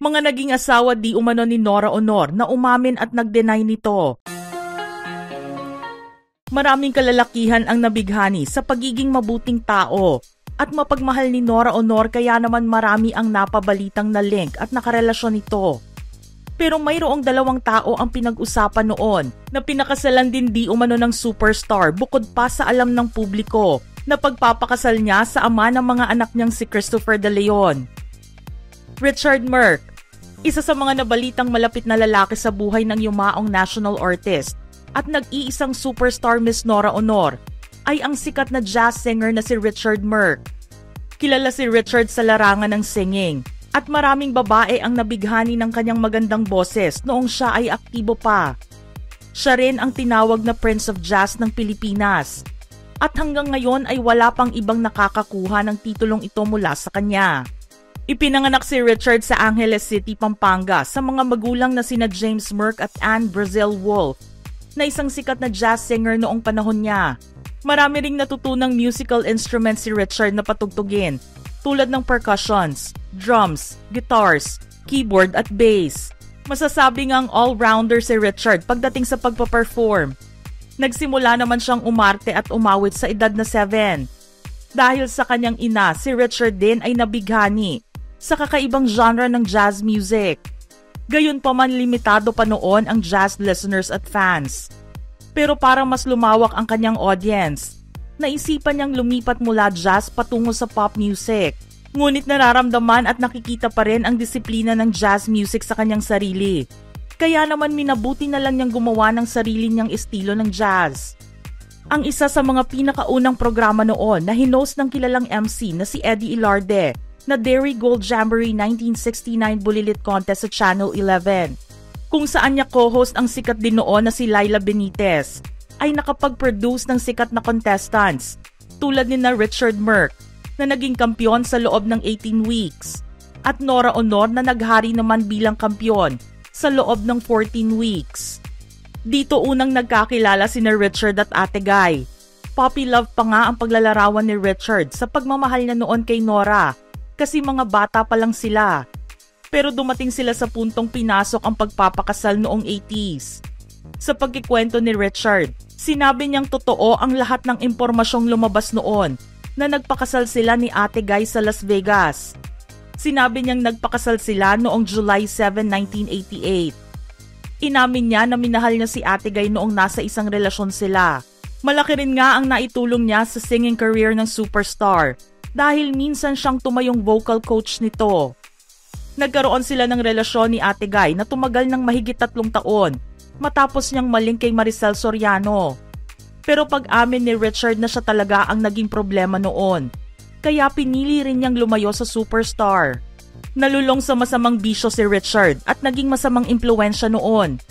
Mga naging asawa di umano ni Nora Aunor na umamin at nag-deny nito. Maraming kalalakihan ang nabighani sa pagiging mabuting tao at mapagmahal ni Nora Aunor, kaya naman marami ang napabalitang na link at nakarelasyon nito. Pero mayroong dalawang tao ang pinag-usapan noon na pinakasalan din di umano ng superstar bukod pa sa alam ng publiko na pagpapakasal niya sa ama ng mga anak niyang si Christopher De Leon. Richard Merck, isa sa mga nabalitang malapit na lalaki sa buhay ng yumaong national artist at nag-iisang superstar Miss Nora Aunor, ay ang sikat na jazz singer na si Richard Merck. Kilala si Richard sa larangan ng singing at maraming babae ang nabighani ng kanyang magandang boses noong siya ay aktibo pa. Siya rin ang tinawag na Prince of Jazz ng Pilipinas at hanggang ngayon ay wala pang ibang nakakakuha ng titulong ito mula sa kanya. Ipinanganak si Richard sa Angeles City, Pampanga sa mga magulang na sina James Merck at Anne Brazil Wolf, na isang sikat na jazz singer noong panahon niya. Marami ring natutunang musical instruments si Richard na patugtugin, tulad ng percussions, drums, guitars, keyboard at bass. Masasabi ngang all-rounder si Richard pagdating sa pagpaperform. Nagsimula naman siyang umarte at umawit sa edad na 7. Dahil sa kanyang ina, si Richard din ay nabighani sa kakaibang genre ng jazz music. Gayunpaman, limitado pa noon ang jazz listeners at fans. Pero para mas lumawak ang kanyang audience, naisipan niyang lumipat mula jazz patungo sa pop music. Ngunit nararamdaman at nakikita pa rin ang disiplina ng jazz music sa kanyang sarili. Kaya naman minabuti na lang niyang gumawa ng sarili niyang estilo ng jazz. Ang isa sa mga pinakaunang programa noon na hinost ng kilalang MC na si Eddie Ilarde na Dairy Gold Jamboree 1969 Bulilit Contest sa Channel 11, kung saan niya co-host ang sikat din noon na si Laila Benitez, ay nakapag-produce ng sikat na contestants tulad ni na Richard Merck na naging kampyon sa loob ng 18 weeks at Nora Aunor na naghari naman bilang kampyon sa loob ng 14 weeks. Dito unang nagkakilala sina Richard at Ate Guy. Puppy love pa nga ang paglalarawan ni Richard sa pagmamahal niya noon kay Nora kasi mga bata pa lang sila. Pero dumating sila sa puntong pinasok ang pagpapakasal noong 80s. Sa pagkikwento ni Richard, sinabi niyang totoo ang lahat ng impormasyong lumabas noon na nagpakasal sila ni Ate Guy sa Las Vegas. Sinabi niyang nagpakasal sila noong July 7, 1988. Inamin niya na minahal niya si Ate Guy noong nasa isang relasyon sila. Malaki rin nga ang naitulong niya sa singing career ng superstar dahil minsan siyang tumayong vocal coach nito. Nagkaroon sila ng relasyon ni Ate Guy na tumagal ng mahigit 3 taon matapos niyang maling kay Maricel Soriano. Pero pag-amin ni Richard na siya talaga ang naging problema noon, kaya pinili rin niyang lumayo sa superstar. Nalulong sa masamang bisyo si Richard at naging masamang impluwensya noon.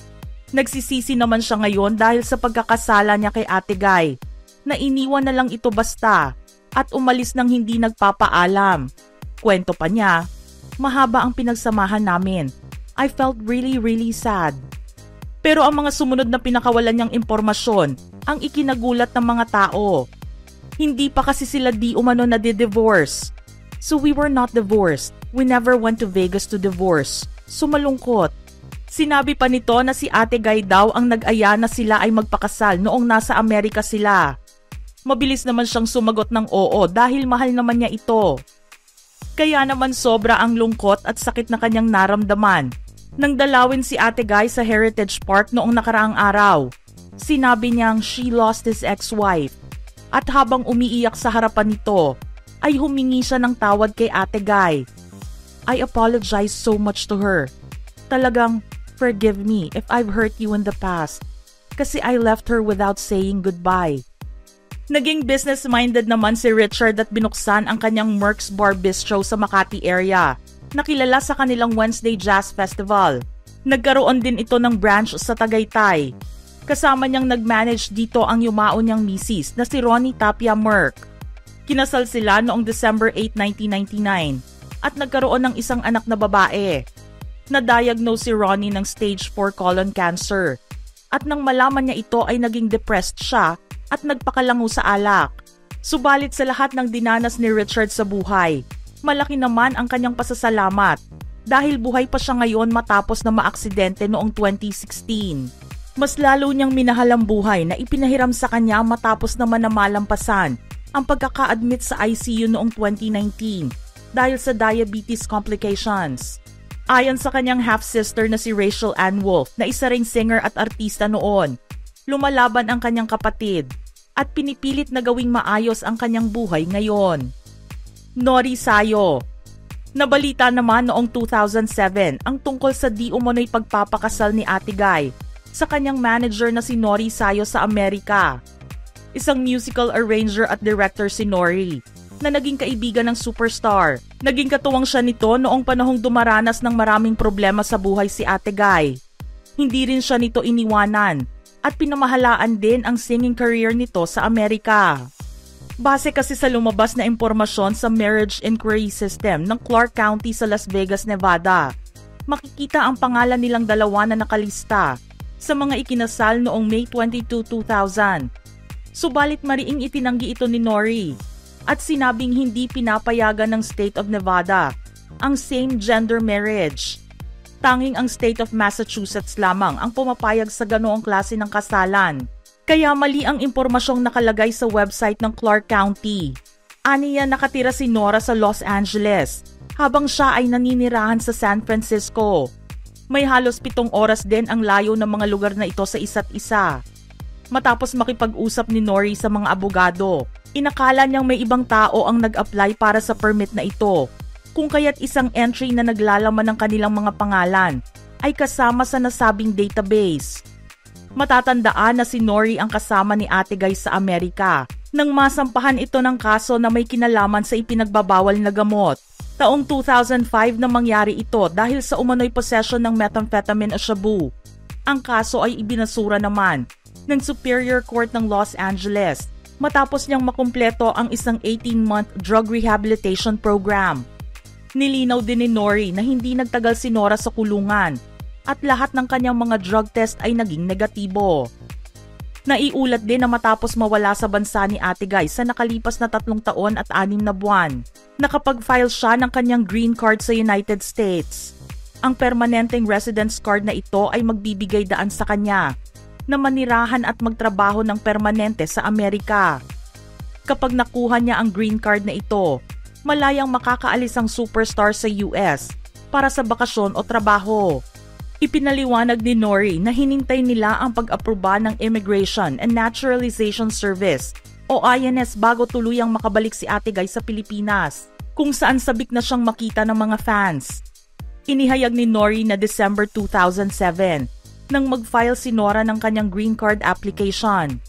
Nagsisisi naman siya ngayon dahil sa pagkakasala niya kay Ate Guy, na iniwan na lang ito basta at umalis nang hindi nagpapaalam. Kwento pa niya, mahaba ang pinagsamahan namin. I felt really sad. Pero ang mga sumunod na pinakawalan niyang impormasyon ang ikinagulat ng mga tao. Hindi pa kasi sila di umano na divorce. So we were not divorced. We never went to Vegas to divorce. So malungkot. Sinabi pa nito na si Ate Guy daw ang nag-aya na sila ay magpakasal noong nasa Amerika sila. Mabilis naman siyang sumagot ng oo dahil mahal naman niya ito. Kaya naman sobra ang lungkot at sakit na kanyang naramdaman nang dalawin si Ate Guy sa Heritage Park noong nakaraang araw. Sinabi niyang she lost his ex-wife at habang umiiyak sa harapan nito ay humingi siya ng tawad kay Ate Guy. I apologize so much to her. Talagang forgive me if I've hurt you in the past kasi I left her without saying goodbye. Naging business-minded naman si Richard at binuksan ang kanyang Merck's Bar Bistro sa Makati area, nakilala sa kanilang Wednesday Jazz Festival. Nagkaroon din ito ng branch sa Tagaytay. Kasama niyang nag-manage dito ang yumao niyang misis na si Ronnie Tapia Merck. Kinasal sila noong December 8, 1999 at nagkaroon ng isang anak na babae. Na-diagnose si Ronnie ng stage 4 colon cancer at nang malaman niya ito ay naging depressed siya at nagpakalango sa alak. Subalit sa lahat ng dinanas ni Richard sa buhay, malaki naman ang kanyang pasasalamat dahil buhay pa siya ngayon matapos na maaksidente noong 2016. Mas lalo niyang minahal ang buhay na ipinahiram sa kanya matapos naman na malampasan ang pagkaka-admit sa ICU noong 2019 dahil sa diabetes complications. Ayon sa kanyang half-sister na si Rachel Ann Wolf na isa ring singer at artista noon, lumalaban ang kanyang kapatid at pinipilit na gawing maayos ang kanyang buhay ngayon. Nori Sayo. Nabalita naman noong 2007 ang tungkol sa di umano'y pagpapakasal ni Ate Guy sa kanyang manager na si Nori Sayo sa Amerika. Isang musical arranger at director si Nori na naging kaibigan ng superstar. Naging katuwang siya nito noong panahong dumaranas ng maraming problema sa buhay si Ate Guy. Hindi rin siya nito iniwanan at pinamahalaan din ang singing career nito sa Amerika. Base kasi sa lumabas na impormasyon sa Marriage Inquiry System ng Clark County sa Las Vegas, Nevada, makikita ang pangalan nilang dalawa na nakalista sa mga ikinasal noong May 22, 2000. Subalit mariing itinanggi ito ni Nori at sinabing hindi pinapayagan ng State of Nevada ang same-gender marriage. Tanging ang State of Massachusetts lamang ang pumapayag sa ganoong klase ng kasalan. Kaya mali ang impormasyong nakalagay sa website ng Clark County. Aniya nakatira si Nora sa Los Angeles habang siya ay naninirahan sa San Francisco. May halos 7 oras din ang layo ng mga lugar na ito sa isa't isa. Matapos makipag-usap ni Nori sa mga abogado, inakala niyang may ibang tao ang nag-apply para sa permit na ito, kung kaya't isang entry na naglalaman ng kanilang mga pangalan ay kasama sa nasabing database. Matatandaan na si Nori ang kasama ni Ate Guy sa Amerika nang masampahan ito ng kaso na may kinalaman sa ipinagbabawal na gamot. Taong 2005 na mangyari ito dahil sa umano'y possession ng methamphetamine o shabu. Ang kaso ay ibinasura naman ng Superior Court ng Los Angeles matapos niyang makumpleto ang isang 18-month drug rehabilitation program. Nilinaw din ni Nori na hindi nagtagal si Nora sa kulungan at lahat ng kanyang mga drug test ay naging negatibo. Naiulat din na matapos mawala sa bansa ni Ate Guy sa nakalipas na 3 taon at 6 na buwan, nakapag-file siya ng kanyang green card sa United States. Ang permanenteng residence card na ito ay magbibigay daan sa kanya na manirahan at magtrabaho ng permanente sa Amerika. Kapag nakuha niya ang green card na ito, malayang makakaalis ang superstar sa US para sa bakasyon o trabaho. Ipinaliwanag ni Nori na hinintay nila ang pag-aproba ng Immigration and Naturalization Service o INS bago tuluyang makabalik si Ate Guy sa Pilipinas, kung saan sabik na siyang makita ng mga fans. Inihayag ni Nori na December 2007 nang mag-file si Nora ng kanyang green card application.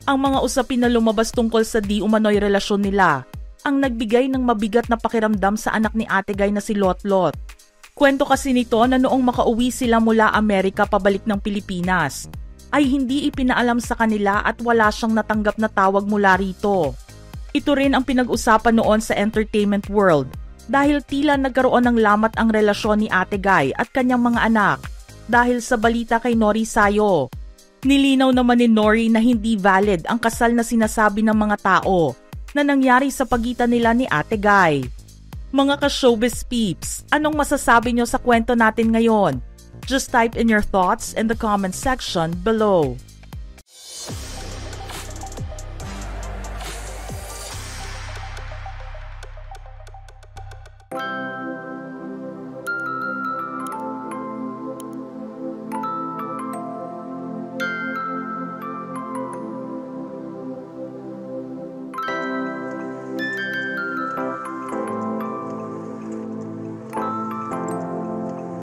Ang mga usapin na lumabas tungkol sa di umano'y relasyon nila ang nagbigay ng mabigat na pakiramdam sa anak ni Ate Guy na si Lotlot. Kwento kasi nito na noong makauwi sila mula Amerika pabalik ng Pilipinas, ay hindi ipinaalam sa kanila at wala siyang natanggap na tawag mula rito. Ito rin ang pinag-usapan noon sa entertainment world dahil tila nagkaroon ng lamat ang relasyon ni Ate Guy at kanyang mga anak dahil sa balita kay Nori Sayo. Nilinaw naman ni Nori na hindi valid ang kasal na sinasabi ng mga tao na nangyari sa pagitan nila ni Ate Guy. Mga ka-showbiz peeps, anong masasabi nyo sa kwento natin ngayon? Just type in your thoughts in the comment section below.